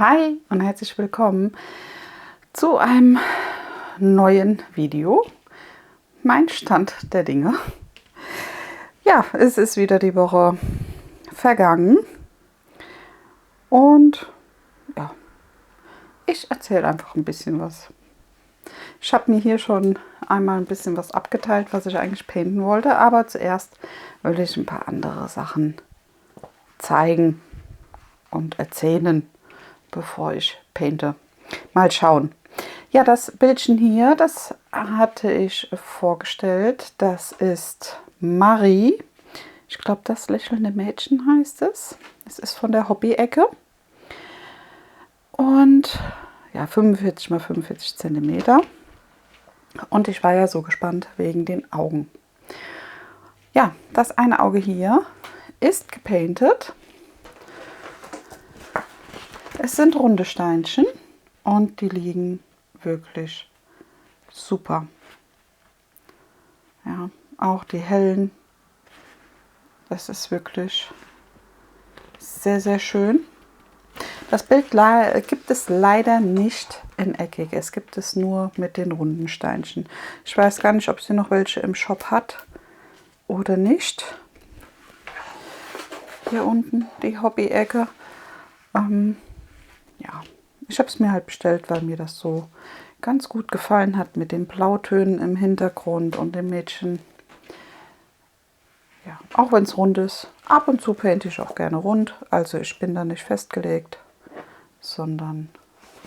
Hi und herzlich willkommen zu einem neuen Video. Mein Stand der Dinge. Ja, es ist wieder die Woche vergangen und ja, ich erzähle einfach ein bisschen was. Ich habe mir hier schon einmal ein bisschen was abgeteilt, was ich eigentlich painten wollte, aber zuerst will ich ein paar andere Sachen zeigen und erzählen, bevor ich painte. Mal schauen. Ja, das Bildchen hier, das hatte ich vorgestellt. Das ist Marie. Ich glaube, das lächelnde Mädchen heißt es. Es ist von der Hobby-Ecke. Und ja, 45 x 45 cm. Und ich war ja so gespannt wegen den Augen. Ja, das eine Auge hier ist gepaintet. Es sind runde Steinchen und die liegen wirklich super. Ja, auch die hellen. Das ist wirklich sehr, sehr schön. Das Bild gibt es leider nicht in eckig. Es gibt es nur mit den runden Steinchen. Ich weiß gar nicht, ob sie noch welche im Shop hat oder nicht. Hier unten die Hobby-Ecke. Ja, ich habe es mir halt bestellt, weil mir das so ganz gut gefallen hat mit den Blautönen im Hintergrund und dem Mädchen. Ja, auch wenn es rund ist. Ab und zu painte ich auch gerne rund. Also ich bin da nicht festgelegt, sondern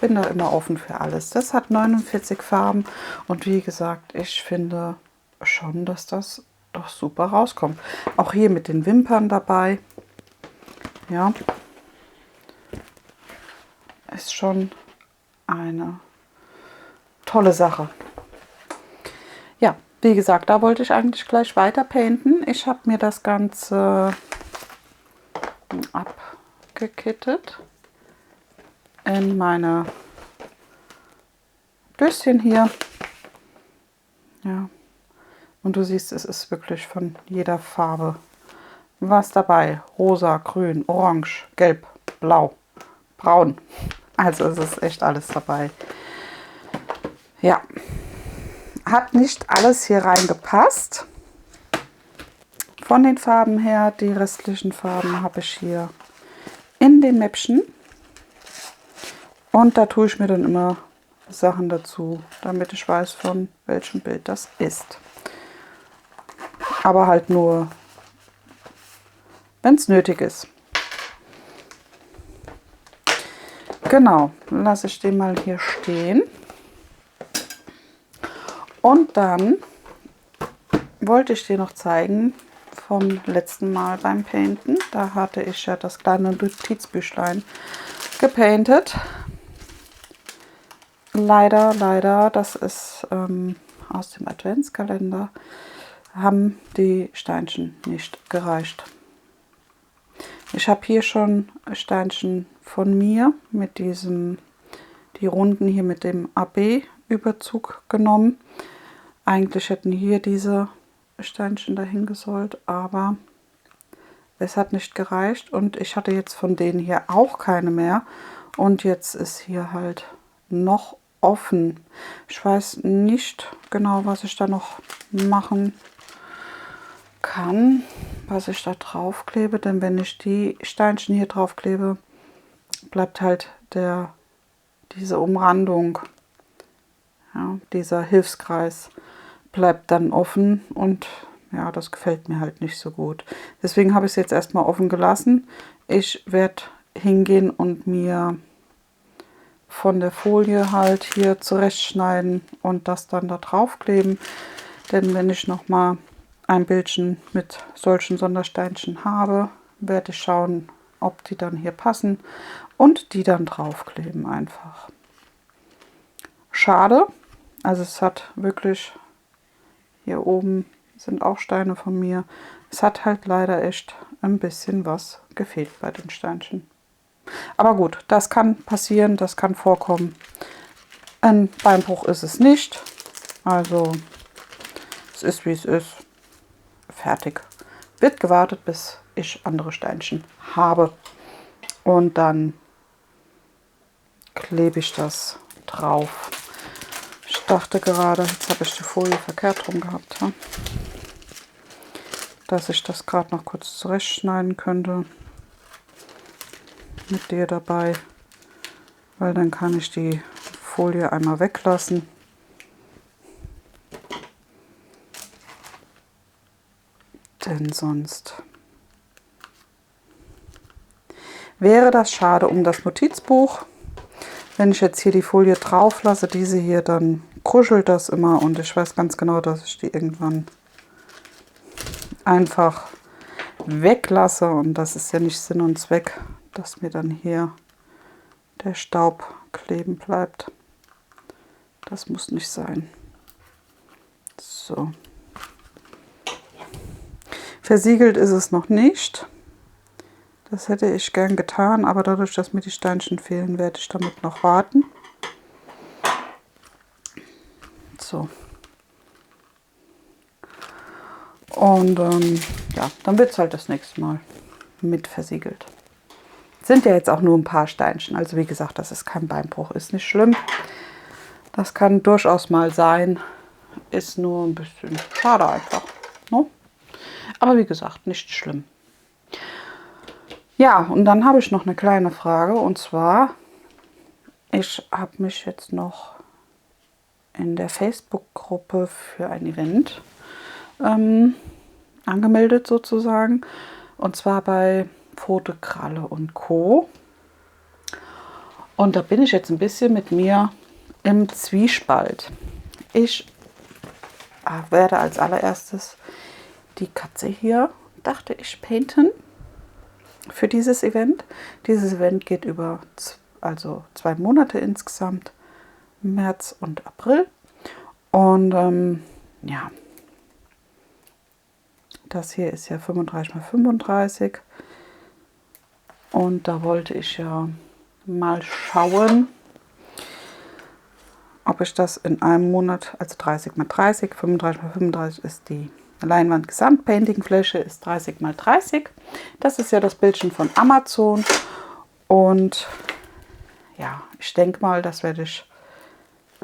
bin da immer offen für alles. Das hat 49 Farben und wie gesagt, ich finde schon, dass das doch super rauskommt. Auch hier mit den Wimpern dabei. Ja, ist schon eine tolle Sache. Ja, wie gesagt, da wollte ich eigentlich gleich weiter painten. Ich habe mir das Ganze abgekittet in meine Döschen hier. Ja, und du siehst, es ist wirklich von jeder Farbe was dabei. Rosa, grün, orange, gelb, blau, braun. Also es ist echt alles dabei. Ja, hat nicht alles hier reingepasst. Von den Farben her, die restlichen Farben habe ich hier in den Mäppchen. Und da tue ich mir dann immer Sachen dazu, damit ich weiß, von welchem Bild das ist. Aber halt nur, wenn es nötig ist. Genau, lasse ich den mal hier stehen. Und dann wollte ich dir noch zeigen vom letzten Mal beim Painten. Da hatte ich ja das kleine Notizbüchlein gepaintet. Leider, das ist aus dem Adventskalender, haben die Steinchen nicht gereicht. Ich habe hier schon Steinchen von mir mit diesem, die runden hier mit dem AB-Überzug genommen. Eigentlich hätten hier diese Steinchen dahin gesollt, aber es hat nicht gereicht und ich hatte jetzt von denen hier auch keine mehr. Und jetzt ist hier halt noch offen. Ich weiß nicht genau, was ich da noch machen kann, was ich da drauf klebe, denn wenn ich die Steinchen hier drauf klebe, bleibt halt diese Umrandung, ja, dieser Hilfskreis bleibt dann offen und ja, das gefällt mir halt nicht so gut. Deswegen habe ich es jetzt erstmal offen gelassen. Ich werde hingehen und mir von der Folie halt hier zurechtschneiden und das dann da drauf kleben. Denn wenn ich noch mal ein Bildchen mit solchen Sondersteinchen habe, werde ich schauen, ob die dann hier passen und die dann draufkleben einfach. Schade, also es hat wirklich, hier oben sind auch Steine von mir, es hat halt leider echt ein bisschen was gefehlt bei den Steinchen. Aber gut, das kann passieren, das kann vorkommen. Ein Beinbruch ist es nicht, also es ist wie es ist. Fertig. Wird gewartet, bis ich andere Steinchen habe. Und dann klebe ich das drauf. Ich dachte gerade, jetzt habe ich die Folie verkehrt rum gehabt, ja? Dass ich das gerade noch kurz zurechtschneiden könnte mit dir dabei, weil dann kann ich die Folie einmal weglassen. Denn sonst wäre das schade um das Notizbuch. Wenn ich jetzt hier die Folie drauf lasse, diese hier, dann kuschelt das immer und ich weiß ganz genau, dass ich die irgendwann einfach weglasse und das ist ja nicht Sinn und Zweck, dass mir dann hier der Staub kleben bleibt. Das muss nicht sein. So. Versiegelt ist es noch nicht. Das hätte ich gern getan, aber dadurch, dass mir die Steinchen fehlen, werde ich damit noch warten. So. Und ja, dann wird es halt das nächste Mal mit versiegelt. Sind ja jetzt auch nur ein paar Steinchen. Also wie gesagt, das ist kein Beinbruch, ist nicht schlimm. Das kann durchaus mal sein. Ist nur ein bisschen schade einfach. Ne? Aber wie gesagt, nicht schlimm. Ja, und dann habe ich noch eine kleine Frage. Und zwar, ich habe mich jetzt noch in der Facebook-Gruppe für ein Event angemeldet sozusagen. Und zwar bei Fotokralle und Co. Und da bin ich jetzt ein bisschen mit mir im Zwiespalt. Ich werde als allererstes die Katze hier, dachte ich, painten für dieses Event. Dieses Event geht über 2 Monate insgesamt, März und April. Und ja, das hier ist ja 35 x 35. Und da wollte ich ja mal schauen, ob ich das in einem Monat, also 30 x 30, 35 x 35 ist die Leinwand Gesamtpaintingfläche, ist 30 x 30. Das ist ja das Bildchen von Amazon. Und ja, ich denke mal, das werde ich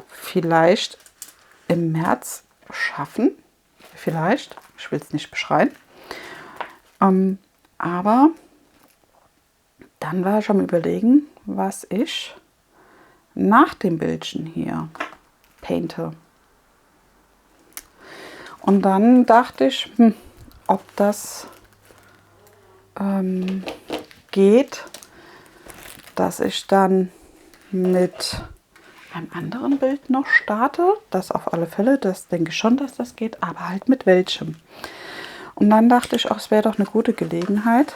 vielleicht im März schaffen. Vielleicht, ich will es nicht beschreien. Aber dann war ich am Überlegen, was ich nach dem Bildchen hier painte. Und dann dachte ich, ob das geht, dass ich dann mit einem anderen Bild noch starte. Das auf alle Fälle, das denke ich schon, dass das geht, aber halt mit welchem. Und dann dachte ich, auch es wäre doch eine gute Gelegenheit,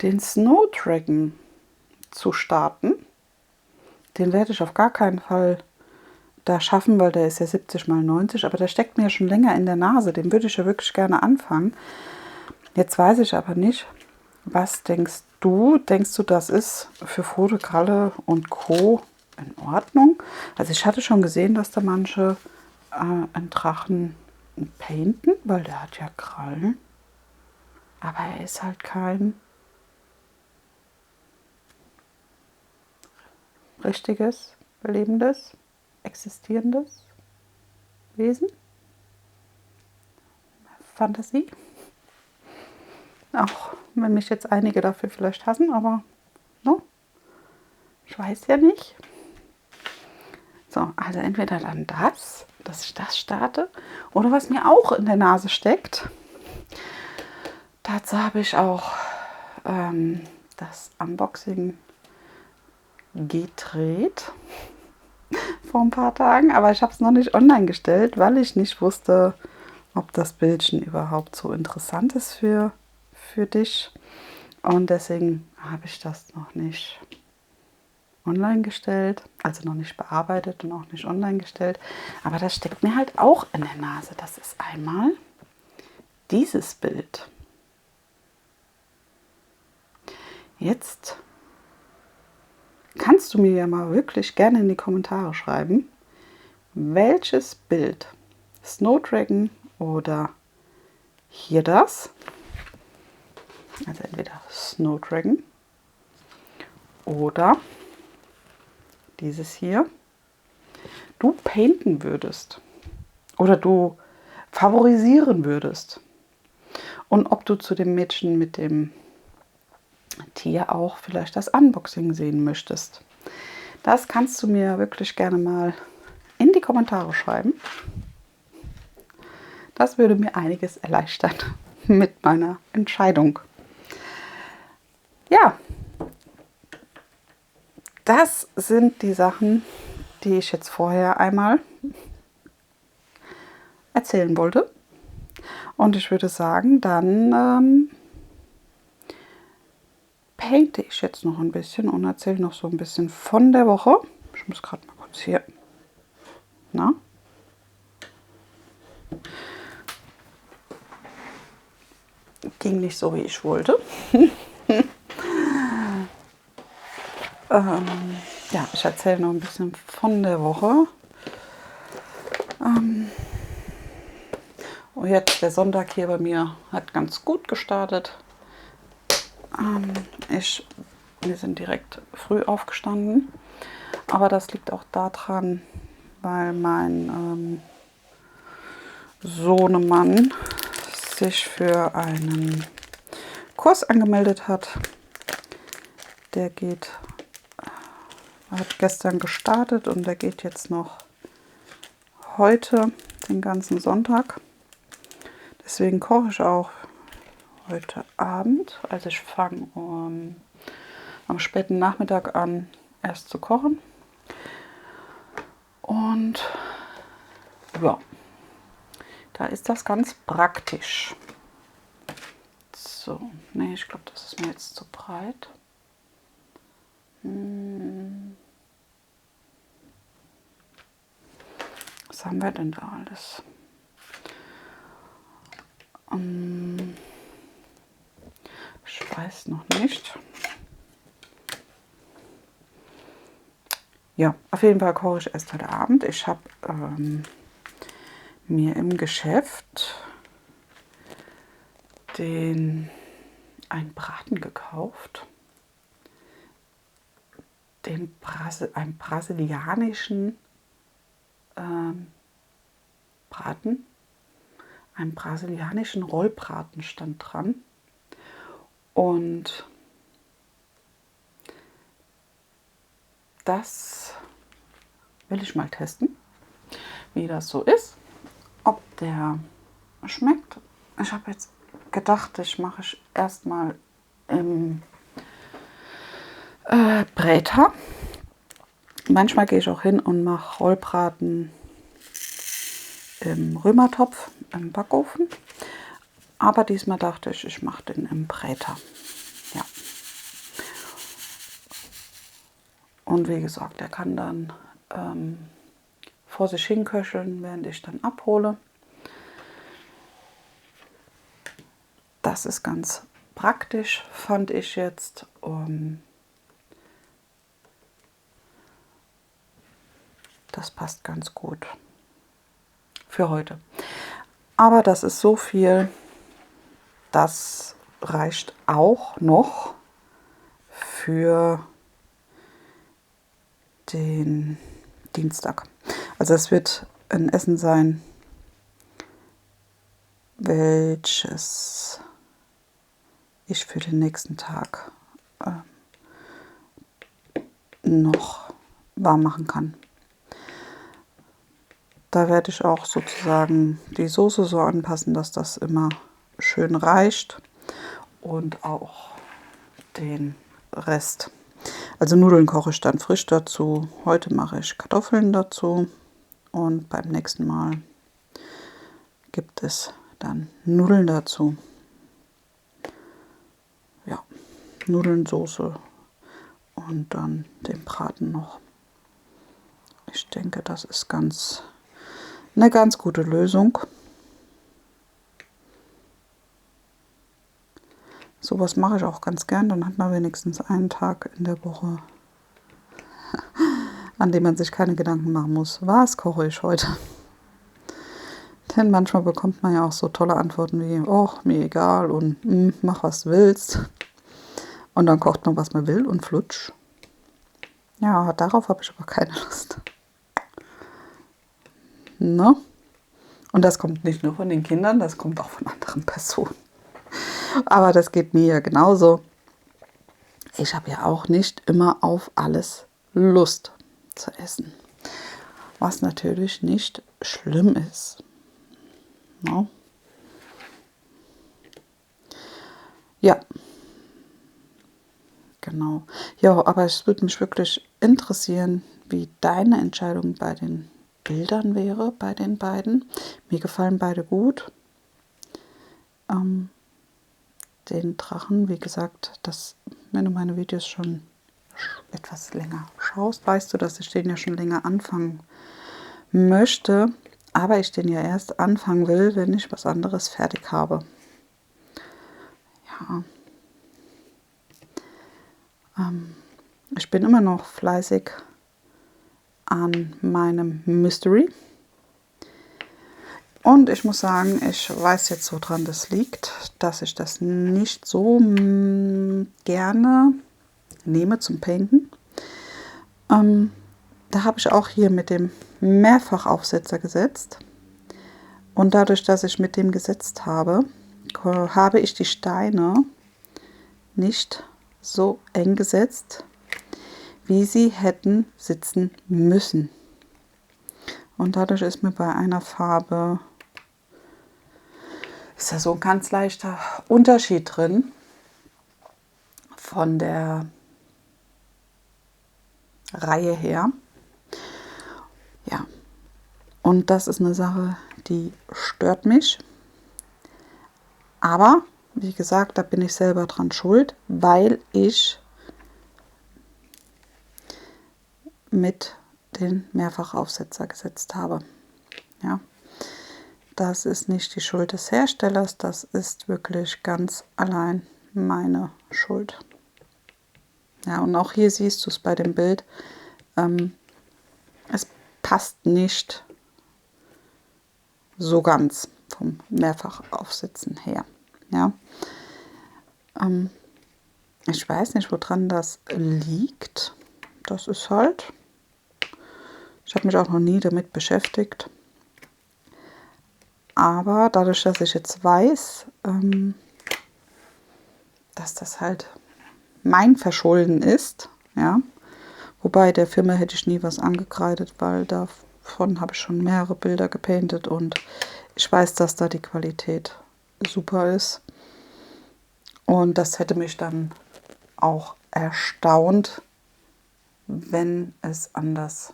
den Snow Dragon zu starten. Den werde ich auf gar keinen Fall da schaffen, weil der ist ja 70 x 90, aber der steckt mir ja schon länger in der Nase. Den würde ich ja wirklich gerne anfangen. Jetzt weiß ich aber nicht, was denkst du? Denkst du, das ist für Fotokralle und Co. in Ordnung? Also ich hatte schon gesehen, dass da manche einen Drachen painten, weil der hat ja Krallen. Aber er ist halt kein richtiges, lebendes, existierendes Wesen. Fantasie. Auch wenn mich jetzt einige dafür vielleicht hassen, aber no, ich weiß ja nicht. So, also entweder dann das, dass ich das starte, oder was mir auch in der Nase steckt. Dazu habe ich auch das Unboxing gedreht vor ein paar Tagen, aber ich habe es noch nicht online gestellt, weil ich nicht wusste, ob das Bildchen überhaupt so interessant ist für dich. Und deswegen habe ich das noch nicht online gestellt, also noch nicht bearbeitet und auch nicht online gestellt. Aber das steckt mir halt auch in der Nase. Das ist einmal dieses Bild. Jetzt kannst du mir ja mal wirklich gerne in die Kommentare schreiben, welches Bild, Snow Dragon oder hier das, Also entweder Snow Dragon oder dieses hier, du painten würdest oder du favorisieren würdest. Und ob du zu dem Mädchen mit dem Tier auch vielleicht das Unboxing sehen möchtest. Das kannst du mir wirklich gerne mal in die Kommentare schreiben. Das würde mir einiges erleichtern mit meiner Entscheidung. Ja, das sind die Sachen, die ich jetzt vorher einmal erzählen wollte. Und ich würde sagen, dann painte ich jetzt noch ein bisschen und erzähle noch so ein bisschen von der Woche. Ich muss gerade mal kurz hier. Na? Ging nicht so, wie ich wollte. Ja, ich erzähle noch ein bisschen von der Woche. Und jetzt der Sonntag hier bei mir hat ganz gut gestartet. Wir sind direkt früh aufgestanden. Aber das liegt auch daran, weil mein Sohnemann sich für einen Kurs angemeldet hat. Der hat gestern gestartet und der geht jetzt noch heute den ganzen Sonntag. Deswegen koche ich auch heute Abend. Also ich fange am späten Nachmittag an, erst zu kochen. Und ja, da ist das ganz praktisch. So, nee, ich glaube, das ist mir jetzt zu breit. Was haben wir denn da alles? Ich weiß noch nicht. Ja, auf jeden Fall koche ich erst heute Abend. Ich habe mir im Geschäft einen Braten gekauft. Einen brasilianischen Braten. Einen brasilianischen Rollbraten stand dran. Und das will ich mal testen, wie das so ist, ob der schmeckt. Ich habe jetzt gedacht, ich mache erstmal im Bräter. Manchmal gehe ich auch hin und mache Rollbraten im Römertopf im Backofen. Aber diesmal dachte ich, ich mache den im Bräter. Ja. Und wie gesagt, der kann dann vor sich hinköcheln, während ich dann abhole. Das ist ganz praktisch, fand ich jetzt. Das passt ganz gut für heute. Aber das ist so viel, das reicht auch noch für den Dienstag. Also es wird ein Essen sein, welches ich für den nächsten Tag noch warm machen kann. Da werde ich auch sozusagen die Soße so anpassen, dass das immer schön reicht und auch den Rest. Also Nudeln koche ich dann frisch dazu. Heute mache ich Kartoffeln dazu und beim nächsten Mal gibt es dann Nudeln dazu. Ja, Nudeln, Soße und dann den Braten noch. Ich denke, das ist eine ganz gute Lösung. Sowas mache ich auch ganz gern. Dann hat man wenigstens einen Tag in der Woche, an dem man sich keine Gedanken machen muss. Was koche ich heute? Denn manchmal bekommt man ja auch so tolle Antworten wie, oh, mir egal und mach was du willst. Und dann kocht man, was man will und flutsch. Ja, darauf habe ich aber keine Lust. Ne? Und das kommt nicht nur von den Kindern, das kommt auch von anderen Personen. Aber das geht mir ja genauso. Ich habe ja auch nicht immer auf alles Lust zu essen. Was natürlich nicht schlimm ist. No? Ja. Genau. Ja, aber es würde mich wirklich interessieren, wie deine Entscheidung bei den Bildern wäre, bei den beiden. Mir gefallen beide gut. Den Drachen, wie gesagt, wenn du meine Videos schon etwas länger schaust, weißt du, dass ich den ja schon länger anfangen möchte, aber ich den ja erst anfangen will, wenn ich was anderes fertig habe. Ja. Ich bin immer noch fleißig an meinem Mystery. Und ich muss sagen, ich weiß jetzt, woran das liegt, dass ich das nicht so gerne nehme zum Painten. Da habe ich auch hier mit dem Mehrfachaufsetzer gesetzt. Und dadurch, dass ich mit dem gesetzt habe, habe ich die Steine nicht so eng gesetzt, wie sie hätten sitzen müssen. Und dadurch ist mir bei einer Farbe ist da so ein ganz leichter Unterschied drin von der Reihe her. Ja, und das ist eine Sache, die stört mich. Aber, wie gesagt, da bin ich selber dran schuld, weil ich mit den Mehrfachaufsetzer gesetzt habe. Ja, das ist nicht die Schuld des Herstellers, das ist wirklich ganz allein meine Schuld. Ja, und auch hier siehst du es bei dem Bild, es passt nicht so ganz vom Mehrfachaufsetzen her. Ja, ich weiß nicht, woran das liegt. Das ist halt, ich habe mich auch noch nie damit beschäftigt. Aber dadurch, dass ich jetzt weiß, dass das halt mein Verschulden ist, ja, wobei der Firma hätte ich nie was angekreidet, weil davon habe ich schon mehrere Bilder gepaintet und ich weiß, dass da die Qualität super ist. Und das hätte mich dann auch erstaunt, wenn es anders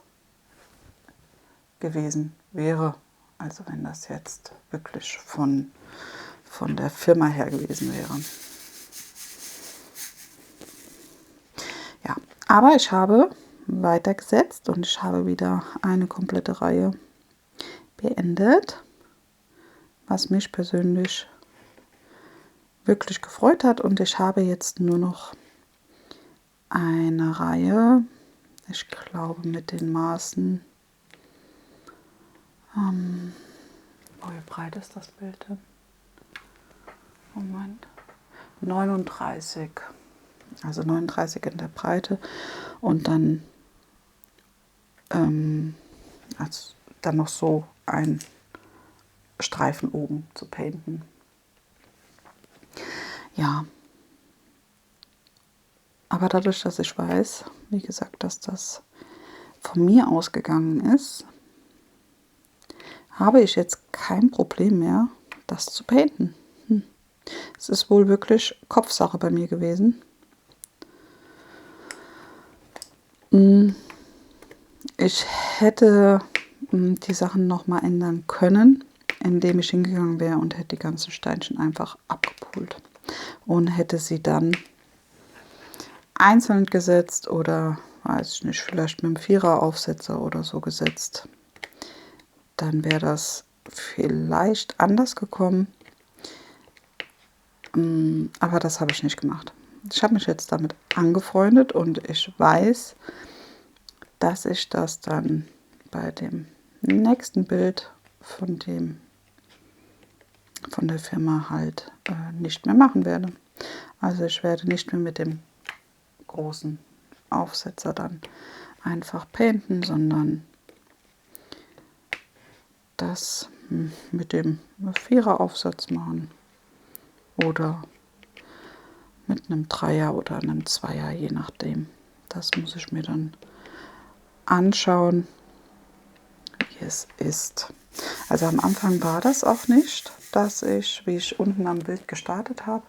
gewesen wäre. Also wenn das jetzt wirklich von der Firma her gewesen wäre. Ja, aber ich habe weitergesetzt und ich habe wieder eine komplette Reihe beendet, was mich persönlich wirklich gefreut hat. Und ich habe jetzt nur noch eine Reihe, ich glaube mit den Maßen, wie breit ist das Bild denn? Moment, 39, also 39 in der Breite und dann dann noch so ein Streifen oben zu painten. Ja, aber dadurch, dass ich weiß, wie gesagt, dass das von mir ausgegangen ist, habe ich jetzt kein Problem mehr, das zu painten. Es ist wohl wirklich Kopfsache bei mir gewesen. Ich hätte die Sachen noch mal ändern können, indem ich hingegangen wäre und hätte die ganzen Steinchen einfach abgepult und hätte sie dann einzeln gesetzt oder, weiß ich nicht, vielleicht mit einem Viereraufsetzer oder so gesetzt. Dann wäre das vielleicht anders gekommen. Aber das habe ich nicht gemacht. Ich habe mich jetzt damit angefreundet und ich weiß, dass ich das dann bei dem nächsten Bild von dem von der Firma halt nicht mehr machen werde. Also ich werde nicht mehr mit dem großen Aufsetzer dann einfach painten, sondern das mit dem 4er Aufsatz machen oder mit einem 3er oder einem 2er, je nachdem. Das muss ich mir dann anschauen, wie es ist. Also am Anfang war das auch nicht, dass ich, wie ich unten am Bild gestartet habe,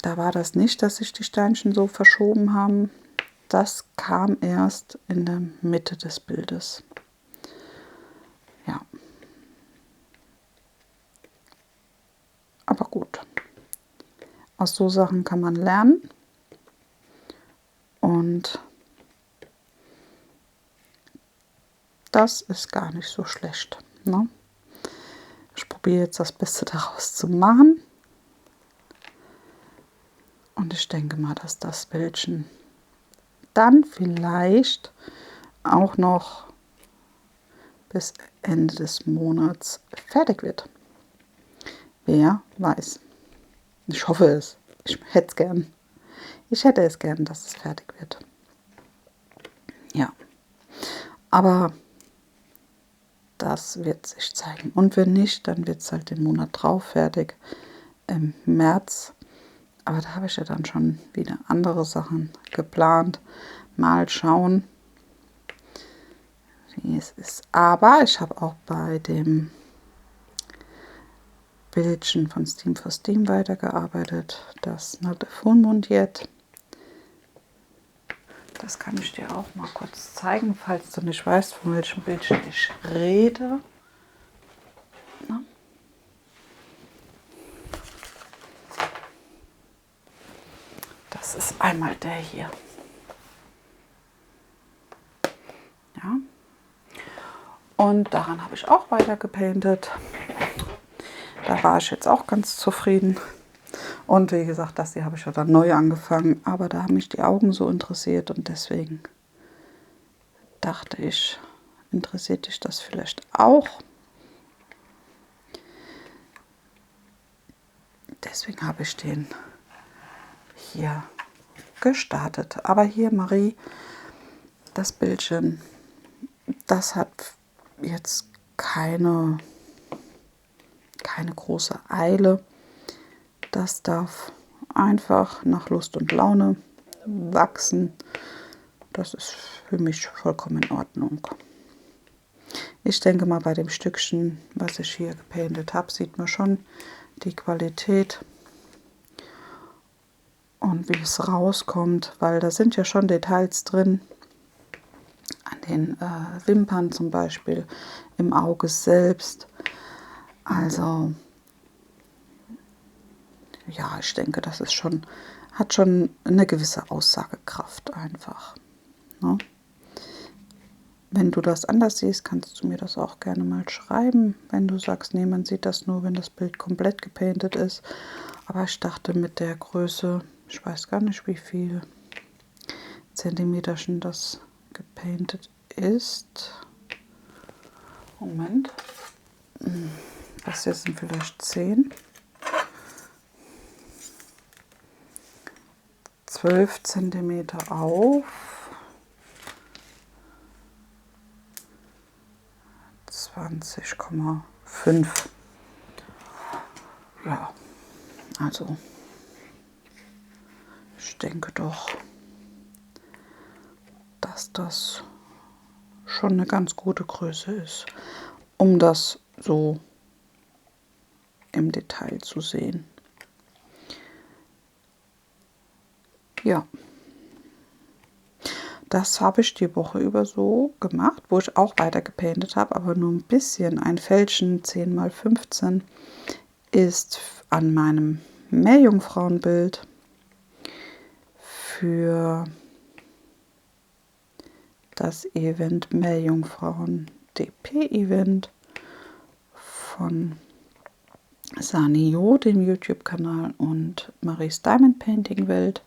da war das nicht, dass sich die Steinchen so verschoben haben. Das kam erst in der Mitte des Bildes. Ja. Aber gut. Aus so Sachen kann man lernen. Und das ist gar nicht so schlecht. Ne? Ich probiere jetzt das Beste daraus zu machen. Und ich denke mal, dass das Bildchen dann vielleicht auch noch bis Ende des Monats fertig wird. Wer weiß. Ich hoffe es. Ich hätte es gern. Ich hätte es gern, dass es fertig wird. Ja. Aber das wird sich zeigen. Und wenn nicht, dann wird es halt den Monat drauf fertig. Im März. Aber da habe ich ja dann schon wieder andere Sachen geplant. Mal schauen, wie es ist. Aber ich habe auch bei dem Bildchen von Steam for Steam weitergearbeitet. Das Not a Full Moon Yet. Das kann ich dir auch mal kurz zeigen, falls du nicht weißt, von welchem Bildchen ich rede. Na? Das ist einmal der hier. Ja. Und daran habe ich auch weiter gepaintet. Da war ich jetzt auch ganz zufrieden. Und wie gesagt, das hier habe ich ja dann neu angefangen. Aber da haben mich die Augen so interessiert und deswegen dachte ich, interessiert dich das vielleicht auch? Deswegen habe ich den hier gestartet. Aber hier, Marie, das Bildchen, das hat jetzt keine große Eile. Das darf einfach nach Lust und Laune wachsen. Das ist für mich vollkommen in Ordnung. Ich denke mal, bei dem Stückchen, was ich hier gepaintet habe, sieht man schon die Qualität und wie es rauskommt, weil da sind ja schon Details drin. An den Wimpern zum Beispiel, im Auge selbst. Also ja, ich denke, das ist schon, hat schon eine gewisse Aussagekraft einfach. Ne? Wenn du das anders siehst, kannst du mir das auch gerne mal schreiben. Wenn du sagst, nee, man sieht das nur, wenn das Bild komplett gepaintet ist. Aber ich dachte mit der Größe, ich weiß gar nicht, wie viel Zentimeterchen das gepaintet ist. Moment. Das hier sind vielleicht 10. 12 cm auf 20,5. Ja, also ich denke doch, dass das schon eine ganz gute Größe ist, um das so im Detail zu sehen. Ja, das habe ich die Woche über so gemacht, wo ich auch weiter gepaintet habe, aber nur ein bisschen. Ein Fältchen 10×15 ist an meinem Meerjungfrauenbild für das Event Meerjungfrauen DP-Event von Sanio, dem YouTube-Kanal, und Maries Diamond Painting Welt.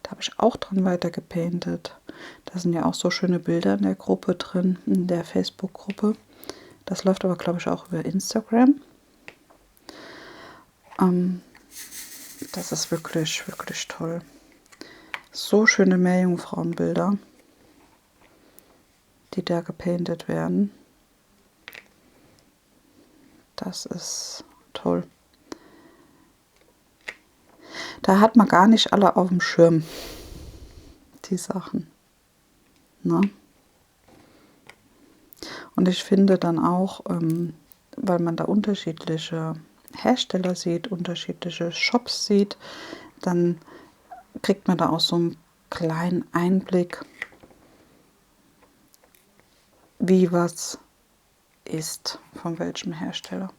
Da habe ich auch dran weiter gepaintet. Da sind ja auch so schöne Bilder in der Gruppe drin, in der Facebook-Gruppe. Das läuft aber, glaube ich, auch über Instagram. Das ist wirklich, wirklich toll. So schöne Meerjungfrauenbilder, die da gepaintet werden. Das ist toll. Da hat man gar nicht alle auf dem Schirm, die Sachen. Ne? Und ich finde dann auch, weil man da unterschiedliche Hersteller sieht, unterschiedliche Shops sieht, dann kriegt man da auch so einen kleinen Einblick, wie was ist, von welchem Hersteller.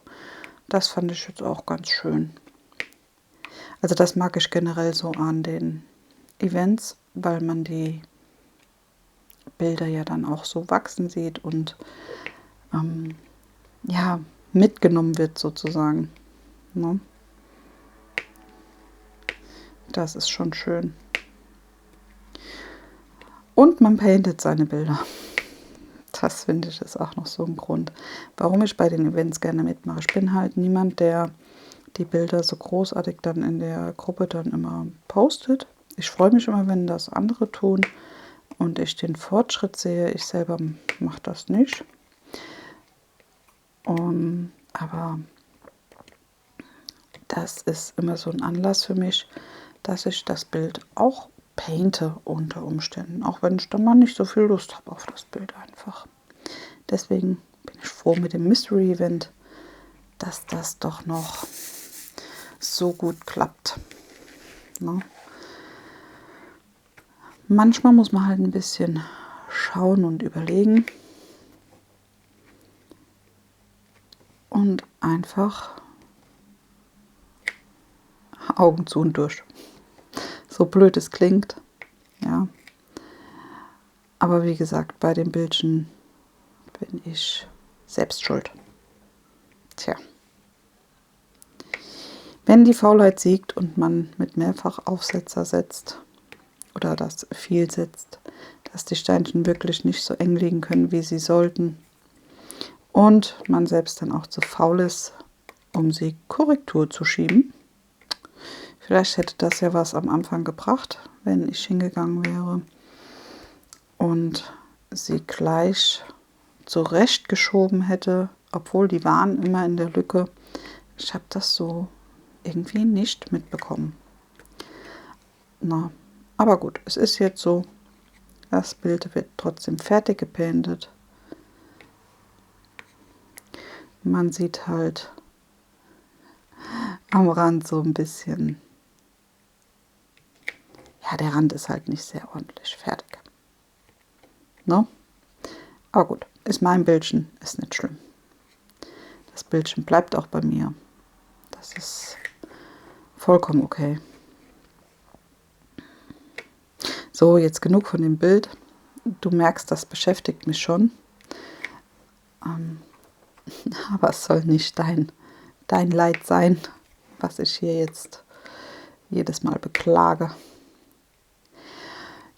Das fand ich jetzt auch ganz schön. Also das mag ich generell so an den Events, weil man die Bilder ja dann auch so wachsen sieht und ja, mitgenommen wird sozusagen. Ne? Das ist schon schön. Und man paintet seine Bilder. Das finde ich ist auch noch so ein Grund, warum ich bei den Events gerne mitmache. Ich bin halt niemand, der die Bilder so großartig dann in der Gruppe dann immer postet. Ich freue mich immer, wenn das andere tun und ich den Fortschritt sehe. Ich selber mache das nicht. Aber das ist immer so ein Anlass für mich, dass ich das Bild auch painte unter Umständen, auch wenn ich dann mal nicht so viel Lust habe auf das Bild einfach. Deswegen bin ich froh mit dem Mystery Event, dass das doch noch so gut klappt. Ne? Manchmal muss man halt ein bisschen schauen und überlegen und einfach Augen zu und durch. So blöd es klingt, ja. Aber wie gesagt, bei den Bildchen bin ich selbst schuld. Tja. Wenn die Faulheit siegt und man mit Mehrfachaufsetzer setzt oder das viel setzt, dass die Steinchen wirklich nicht so eng liegen können, wie sie sollten und man selbst dann auch zu faul ist, um sie Korrektur zu schieben. Vielleicht hätte das ja was am Anfang gebracht, wenn ich hingegangen wäre und sie gleich zurechtgeschoben hätte, obwohl die waren immer in der Lücke. Ich habe das so irgendwie nicht mitbekommen. Na, aber gut, es ist jetzt so. Das Bild wird trotzdem fertig gepaintet. Man sieht halt am Rand so ein bisschen. Ja, der Rand ist halt nicht sehr ordentlich fertig. Ne? Aber gut, ist mein Bildchen, ist nicht schlimm. Das Bildchen bleibt auch bei mir. Das ist vollkommen okay. So, jetzt genug von dem Bild. Du merkst, das beschäftigt mich schon. Aber es soll nicht dein Leid sein, was ich hier jetzt jedes Mal beklage.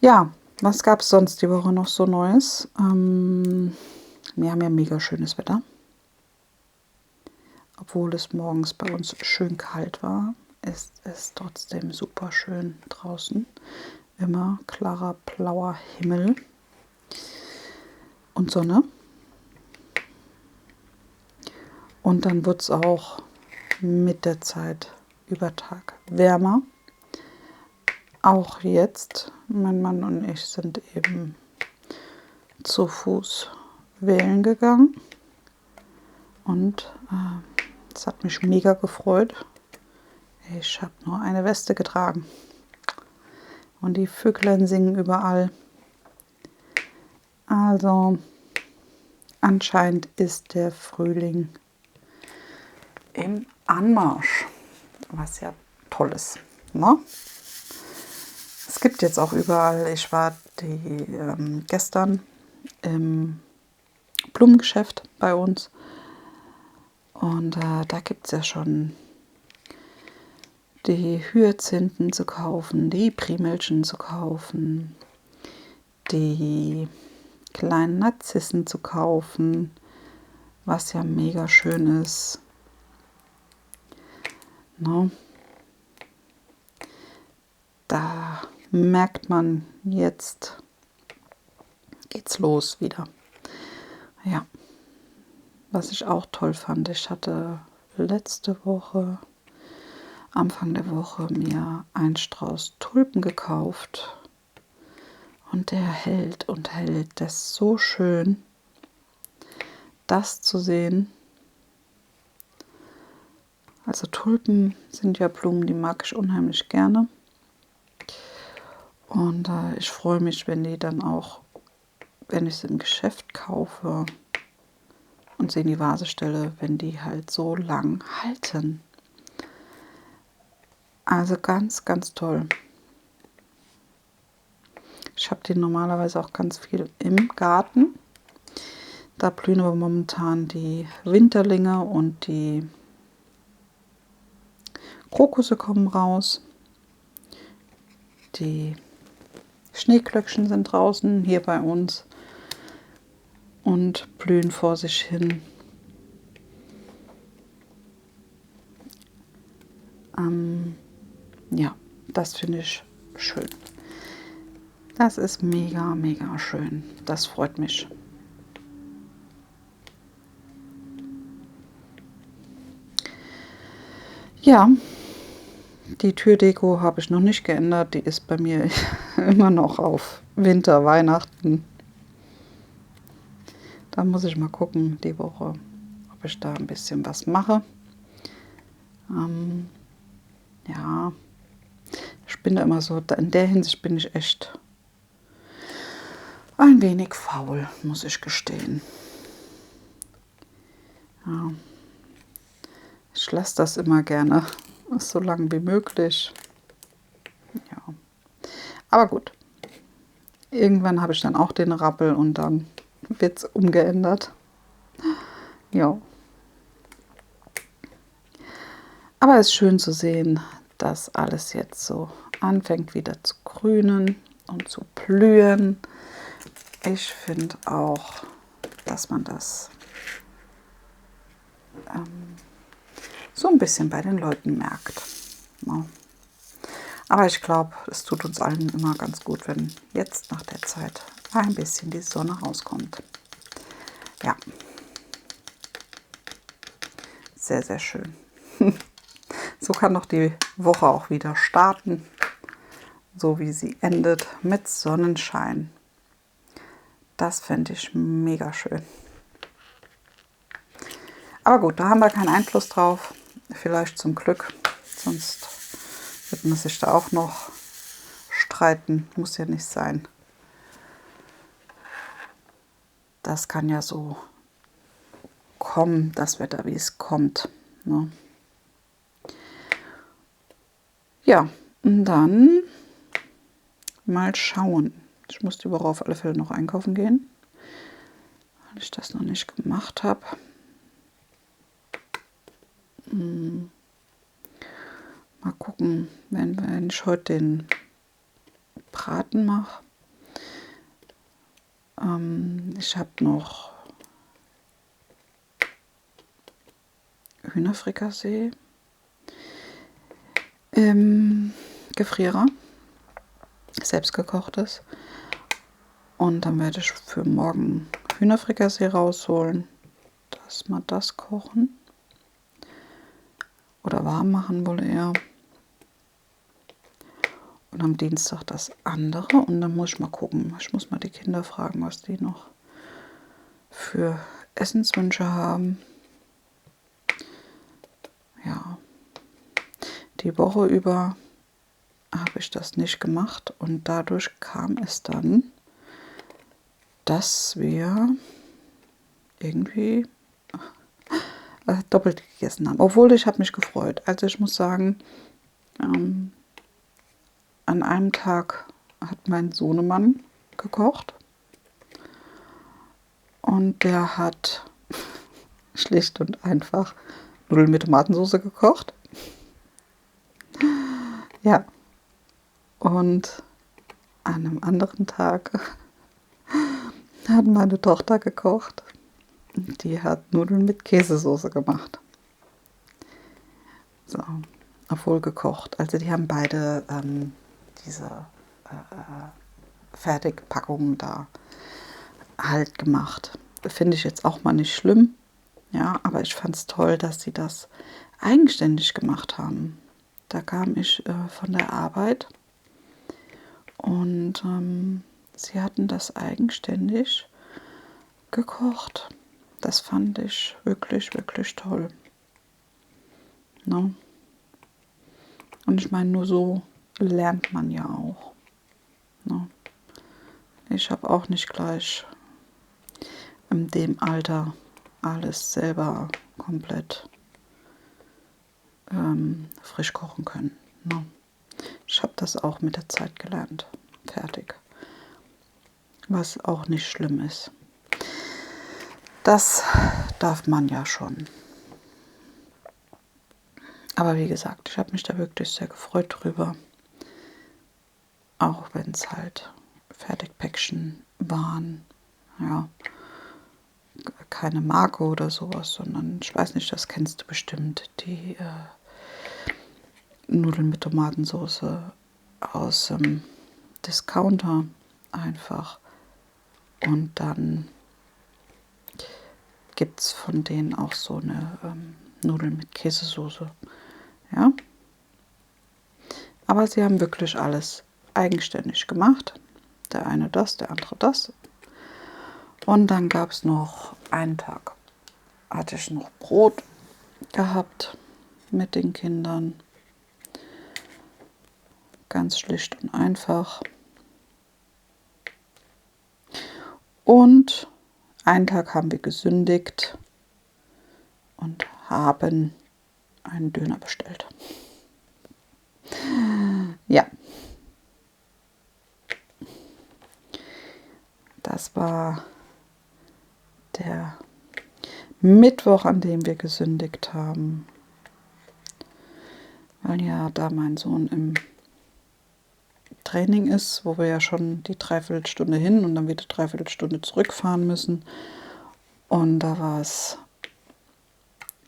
Ja, was gab es sonst die Woche noch so Neues? Wir haben ja mega schönes Wetter. Obwohl es morgens bei uns schön kalt war, ist es trotzdem super schön draußen. Immer klarer, blauer Himmel und Sonne. Und dann wird es auch mit der Zeit über Tag wärmer. Auch jetzt, mein Mann und ich sind eben zu Fuß wählen gegangen. Und das hat mich mega gefreut. Ich habe nur eine Weste getragen. Und die Vöglein singen überall. Also anscheinend ist der Frühling im Anmarsch. Was ja toll ist. Ne? Es gibt jetzt auch überall, ich war gestern im Blumengeschäft bei uns. Und da gibt es ja schon die Hyazinthen zu kaufen, die Primelchen zu kaufen, die kleinen Narzissen zu kaufen, was ja mega schön ist. Ne? Da merkt man, jetzt geht's los wieder. Ja, was ich auch toll fand, ich hatte letzte Woche, Anfang der Woche, mir einen Strauß Tulpen gekauft. Und der hält und hält. Das ist so schön, das zu sehen. Also Tulpen sind ja Blumen, die mag ich unheimlich gerne. Und ich freue mich, wenn die dann auch, wenn ich sie im Geschäft kaufe und sie in die Vase stelle, wenn die halt so lang halten. Also ganz, ganz toll. Ich habe die normalerweise auch ganz viel im Garten. Da blühen aber momentan die Winterlinge und die Krokusse kommen raus. Die Schneeglöckchen sind draußen hier bei uns und blühen vor sich hin. Ja, das finde ich schön. Das ist mega, mega schön. Das freut mich. Ja, die Türdeko habe ich noch nicht geändert. Die ist bei mir immer noch auf Winter, Weihnachten. Da muss ich mal gucken, die Woche, ob ich da ein bisschen was mache. Ja, ich bin da immer so, in der Hinsicht bin ich echt ein wenig faul, muss ich gestehen. Ja. Ich lasse das immer gerne so lange wie möglich. Ja. Aber gut. Irgendwann habe ich dann auch den Rappel und dann wird es umgeändert. Ja. Aber es ist schön zu sehen, dass alles jetzt so anfängt wieder zu grünen und zu blühen. Ich finde auch, dass man das so ein bisschen bei den Leuten merkt. Ja. Aber ich glaube, es tut uns allen immer ganz gut, wenn jetzt nach der Zeit ein bisschen die Sonne rauskommt. Ja, sehr, sehr schön. So kann doch die Woche auch wieder starten, so wie sie endet, mit Sonnenschein. Das fände ich mega schön. Aber gut, da haben wir keinen Einfluss drauf. Vielleicht zum Glück, sonst wird man sich da auch noch streiten. Muss ja nicht sein. Das kann ja so kommen, das Wetter, wie es kommt. Ne? Ja, und dann mal schauen. Ich muss die Woche auf alle Fälle noch einkaufen gehen, weil ich das noch nicht gemacht habe. Mal gucken, wenn ich heute den Braten mache. Ich habe noch Hühnerfrikassee im Gefrierer, selbstgekochtes. Und dann werde ich für morgen Hühnerfrikassee rausholen, dass wir das kochen. Oder warm machen wohl eher. Und am Dienstag das andere. Und dann muss ich mal gucken. Ich muss mal die Kinder fragen, was die noch für Essenswünsche haben. Ja. Die Woche über habe ich das nicht gemacht. Und dadurch kam es dann, dass wir irgendwie doppelt gegessen haben. Obwohl, ich habe mich gefreut. Also ich muss sagen, an einem Tag hat mein Sohnemann gekocht. Und der hat schlicht und einfach Nudeln mit Tomatensauce gekocht. Ja. Und an einem anderen Tag hat meine Tochter gekocht. Die hat Nudeln mit Käsesoße gemacht. So, obwohl gekocht. Also die haben beide diese Fertigpackungen da halt gemacht. Finde ich jetzt auch mal nicht schlimm. Ja, aber ich fand es toll, dass sie das eigenständig gemacht haben. Da kam ich von der Arbeit und sie hatten das eigenständig gekocht. Das fand ich wirklich, wirklich toll. Ne? Und ich meine, nur so lernt man ja auch. Ne? Ich habe auch nicht gleich in dem Alter alles selber komplett frisch kochen können. Ne? Ich habe das auch mit der Zeit gelernt. Fertig. Was auch nicht schlimm ist. Das darf man ja schon. Aber wie gesagt, ich habe mich da wirklich sehr gefreut drüber. Auch wenn es halt Fertigpäckchen waren. Ja. Keine Marke oder sowas, sondern ich weiß nicht, das kennst du bestimmt. Die Nudeln mit Tomatensauce aus Discounter einfach. Und dann gibt es von denen auch so eine Nudeln mit Käsesoße. Ja. Aber sie haben wirklich alles eigenständig gemacht. Der eine das, der andere das. Und dann gab es noch einen Tag, hatte ich noch Brot gehabt mit den Kindern. Ganz schlicht und einfach. Und einen Tag haben wir gesündigt und haben einen Döner bestellt. Ja. Das war der Mittwoch, an dem wir gesündigt haben. Weil ja da mein Sohn im Training ist, wo wir ja schon die Dreiviertelstunde hin und dann wieder Dreiviertelstunde zurückfahren müssen. Und da war es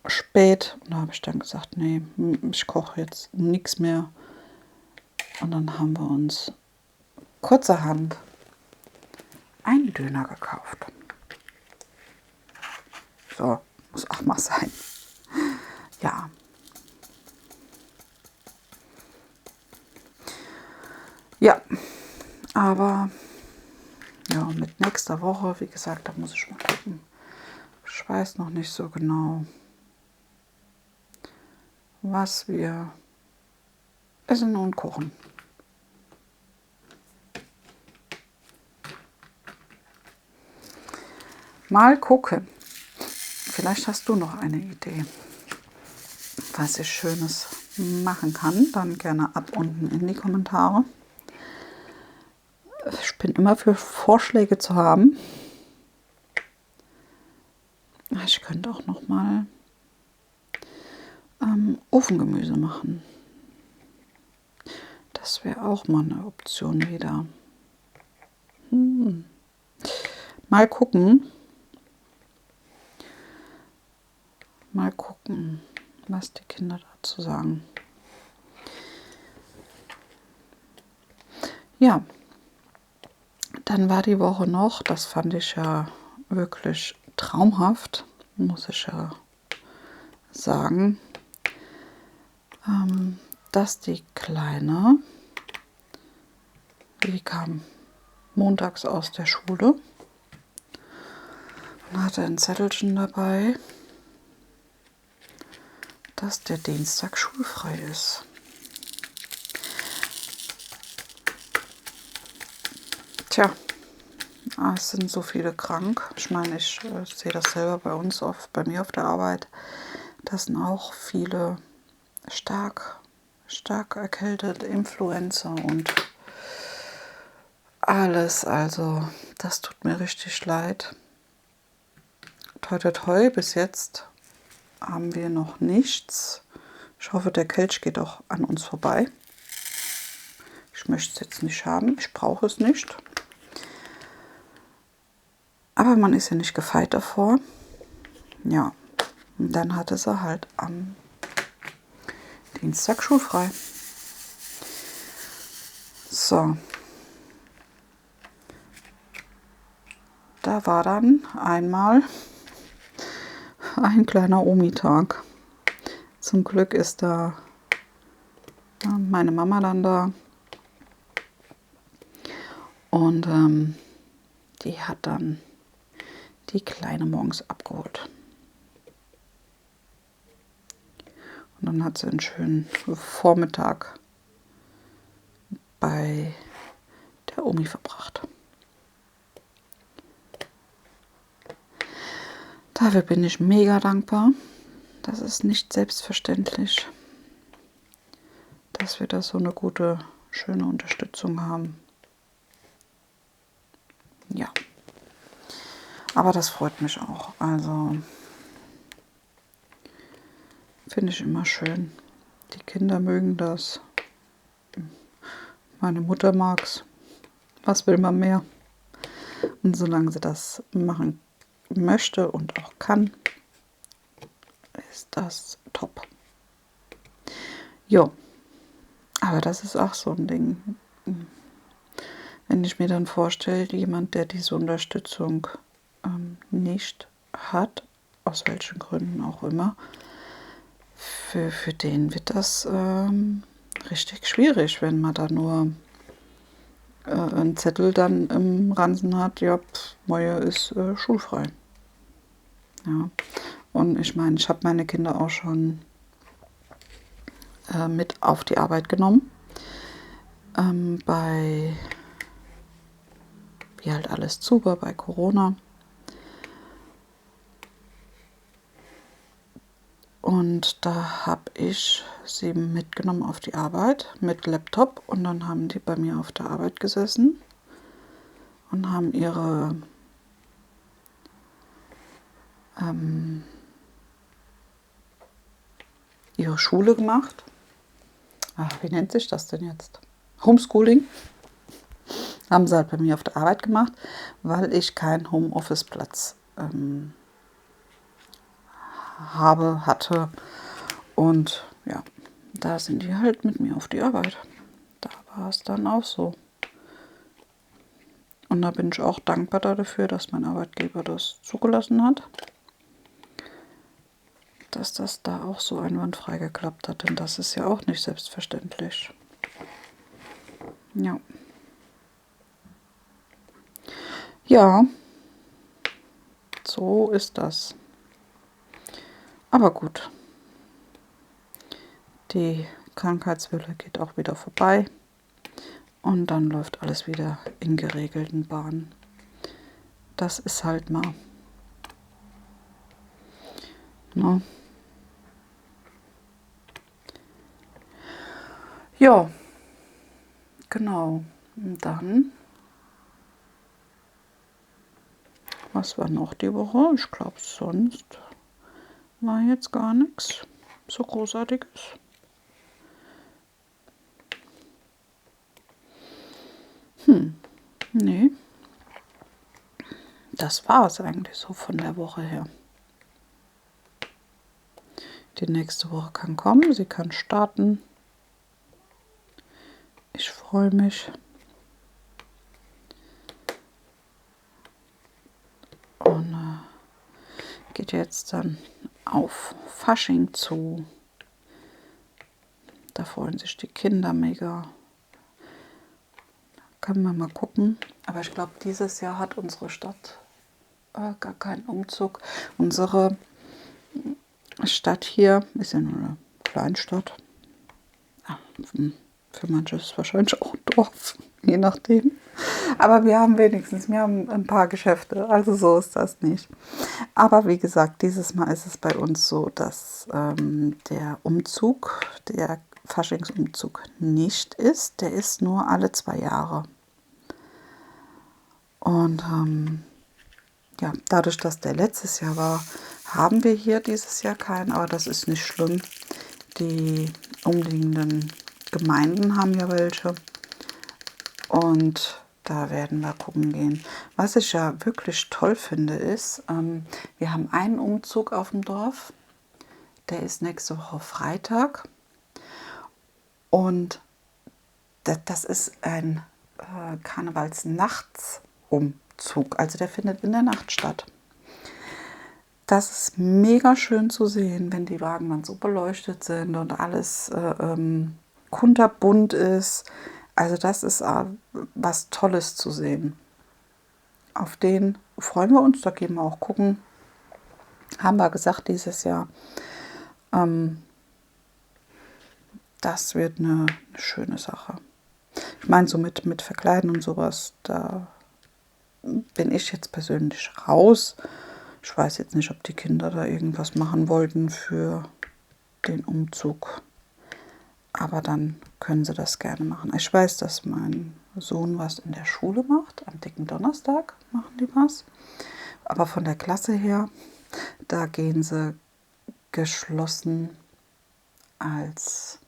spät und da habe ich dann gesagt, nee, ich koche jetzt nichts mehr. Und dann haben wir uns kurzerhand einen Döner gekauft. So, muss auch mal sein. Ja. Ja, aber ja, mit nächster Woche, wie gesagt, da muss ich mal gucken. Ich weiß noch nicht so genau, was wir essen und kochen. Mal gucken. Vielleicht hast du noch eine Idee, was ich Schönes machen kann. Dann gerne ab unten in die Kommentare. Ich bin immer für Vorschläge zu haben. Ich könnte auch noch mal Ofengemüse machen. Das wäre auch mal eine Option wieder. Mal gucken. Mal gucken, was die Kinder dazu sagen. Ja, dann war die Woche noch, das fand ich ja wirklich traumhaft, muss ich ja sagen, dass die Kleine, die kam montags aus der Schule und hatte ein Zettelchen dabei, dass der Dienstag schulfrei ist. Tja, es sind so viele krank. Ich meine, ich sehe das selber bei uns, bei mir auf der Arbeit. Das sind auch viele stark erkältet, Influenza und alles. Also, das tut mir richtig leid. Toi, toi, toi, bis jetzt haben wir noch nichts. Ich hoffe, der Kelch geht auch an uns vorbei. Ich möchte es jetzt nicht haben. Ich brauche es nicht. Aber man ist ja nicht gefeit davor. Ja, und dann hatte sie halt am Dienstag schulfrei. So. Da war dann einmal ein kleiner Omi-Tag. Zum Glück ist da meine Mama dann da. Und die hat dann die Kleine morgens abgeholt. Und dann hat sie einen schönen Vormittag bei der Omi verbracht. Dafür bin ich mega dankbar. Das ist nicht selbstverständlich, dass wir da so eine gute, schöne Unterstützung haben. Ja, aber das freut mich auch. Also finde ich immer schön. Die Kinder mögen das. Meine Mutter mag's. Was will man mehr? Und solange sie das machen möchte und auch kann, ist das top. Jo, aber das ist auch so ein Ding. Wenn ich mir dann vorstelle, jemand, der diese Unterstützung nicht hat, aus welchen Gründen auch immer, für den wird das richtig schwierig, wenn man da nur einen Zettel dann im Ransen hat, ja, Moje ist schulfrei. Ja. Und ich meine, ich habe meine Kinder auch schon mit auf die Arbeit genommen. Wie halt alles zu war, bei Corona. Und da habe ich sie mitgenommen auf die Arbeit mit Laptop. Und dann haben die bei mir auf der Arbeit gesessen und haben ihre Schule gemacht. Ach, wie nennt sich das denn jetzt? Homeschooling. Haben sie halt bei mir auf der Arbeit gemacht, weil ich keinen Homeoffice-Platz hatte. Und ja, da sind die halt mit mir auf die Arbeit. Da war es dann auch so. Und da bin ich auch dankbar dafür, dass mein Arbeitgeber das zugelassen hat. Dass das da auch so einwandfrei geklappt hat. Denn das ist ja auch nicht selbstverständlich. Ja. Ja, so ist das. Aber gut. Die Krankheitswelle geht auch wieder vorbei. Und dann läuft alles wieder in geregelten Bahnen. Das ist halt mal. Ne? Ja, genau. Und dann, was war noch die Woche? Ich glaube, sonst war jetzt gar nichts so Großartiges. Nee. Das war es eigentlich so von der Woche her. Die nächste Woche kann kommen, sie kann starten. Ich freue mich. Und geht jetzt dann auf Fasching zu. Da freuen sich die Kinder mega. Können wir mal gucken. Aber ich glaube, dieses Jahr hat unsere Stadt gar keinen Umzug. Unsere Stadt hier ist ja nur eine Kleinstadt. Ja, für manche ist es wahrscheinlich auch ein Dorf, je nachdem. Aber wir haben ein paar Geschäfte, also so ist das nicht. Aber wie gesagt, dieses Mal ist es bei uns so, dass der Faschingsumzug nicht ist. Der ist nur alle 2 Jahre. Und ja, dadurch, dass der letztes Jahr war, haben wir hier dieses Jahr keinen, aber das ist nicht schlimm. Die umliegenden Gemeinden haben ja welche. Und da werden wir gucken gehen. Was ich ja wirklich toll finde, ist, wir haben einen Umzug auf dem Dorf. Der ist nächste Woche Freitag. Und das ist ein Karnevalsnachtsumzug. Also der findet in der Nacht statt. Das ist mega schön zu sehen, wenn die Wagen dann so beleuchtet sind und alles kunterbunt ist. Also das ist was Tolles zu sehen. Auf den freuen wir uns, da gehen wir auch gucken. Haben wir gesagt dieses Jahr. Das wird eine schöne Sache. Ich meine, so mit Verkleiden und sowas, da bin ich jetzt persönlich raus. Ich weiß jetzt nicht, ob die Kinder da irgendwas machen wollten für den Umzug. Aber dann können sie das gerne machen. Ich weiß, dass mein Sohn was in der Schule macht. Am dicken Donnerstag machen die was. Aber von der Klasse her, da gehen sie geschlossen als,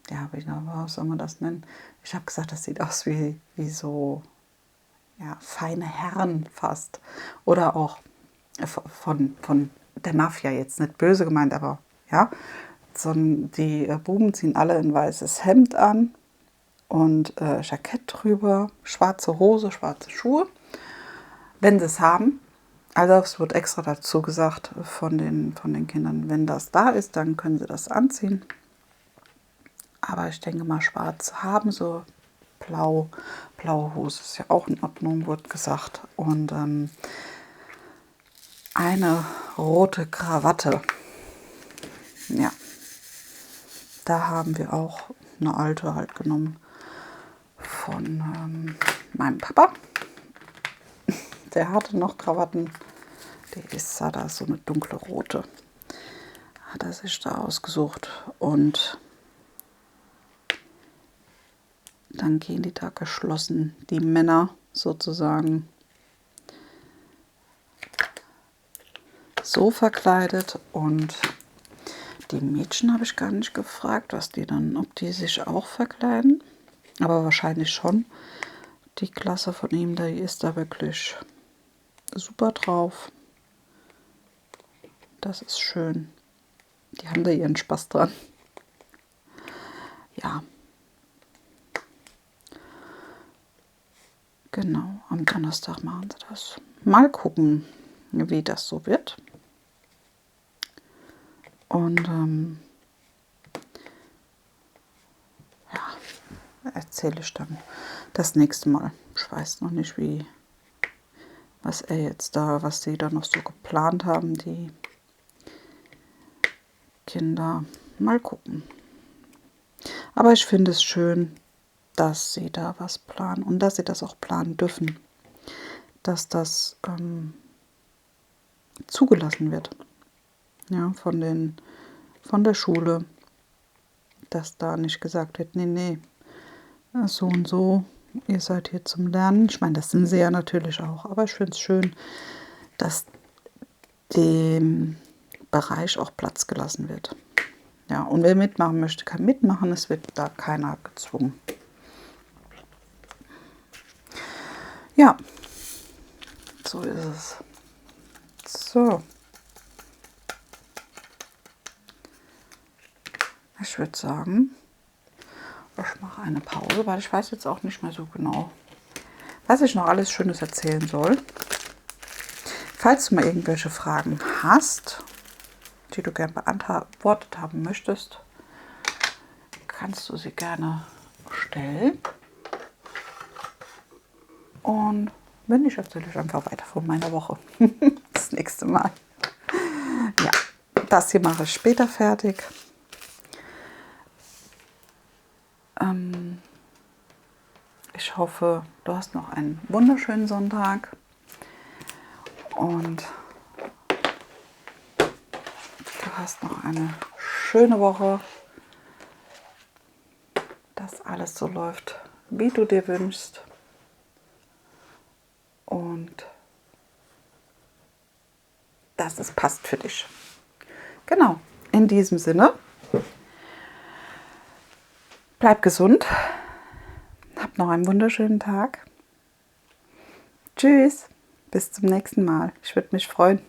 ja, wie soll man das nennen? Ich habe gesagt, das sieht aus wie so, ja, feine Herren fast. Oder auch von der Mafia, jetzt nicht böse gemeint, aber ja. Die Buben ziehen alle ein weißes Hemd an und Jackett drüber, schwarze Hose, schwarze Schuhe, wenn sie es haben. Also es wird extra dazu gesagt von den Kindern, wenn das da ist, dann können sie das anziehen. Aber ich denke mal, schwarz haben sie, blaue Hose ist ja auch in Ordnung, wird gesagt. Und eine rote Krawatte. Ja. Da haben wir auch eine alte halt genommen von meinem Papa. Der hatte noch Krawatten. Hat da so eine dunkle rote. Hat er sich da ausgesucht. Und dann gehen die da geschlossen, die Männer sozusagen, so verkleidet. Und die Mädchen habe ich gar nicht gefragt, ob die sich auch verkleiden. Aber wahrscheinlich schon. Die Klasse von ihm, die ist da wirklich super drauf. Das ist schön. Die haben da ihren Spaß dran. Ja. Genau, am Donnerstag machen sie das. Mal gucken, wie das so wird. Und ja, erzähle ich dann das nächste Mal. Ich weiß noch nicht, was sie da noch so geplant haben, die Kinder. Mal gucken. Aber ich finde es schön, dass sie da was planen und dass sie das auch planen dürfen. Dass das zugelassen wird. Ja, von der Schule, dass da nicht gesagt wird, nee, so und so, ihr seid hier zum Lernen. Ich meine, das sind sie ja natürlich auch, aber ich finde es schön, dass dem Bereich auch Platz gelassen wird. Ja, und wer mitmachen möchte, kann mitmachen, es wird da keiner gezwungen. Ja, so ist es. So. Ich würde sagen, ich mache eine Pause, weil ich weiß jetzt auch nicht mehr so genau, was ich noch alles Schönes erzählen soll. Falls du mal irgendwelche Fragen hast, die du gerne beantwortet haben möchtest, kannst du sie gerne stellen. Und wenn nicht, erzähle ich einfach weiter von meiner Woche. Das nächste Mal. Ja, das hier mache ich später fertig. Ich hoffe, du hast noch einen wunderschönen Sonntag und du hast noch eine schöne Woche, dass alles so läuft, wie du dir wünschst und dass es passt für dich. Genau, in diesem Sinne, bleib gesund. Hab habt noch einen wunderschönen Tag. Tschüss, bis zum nächsten Mal. Ich würde mich freuen.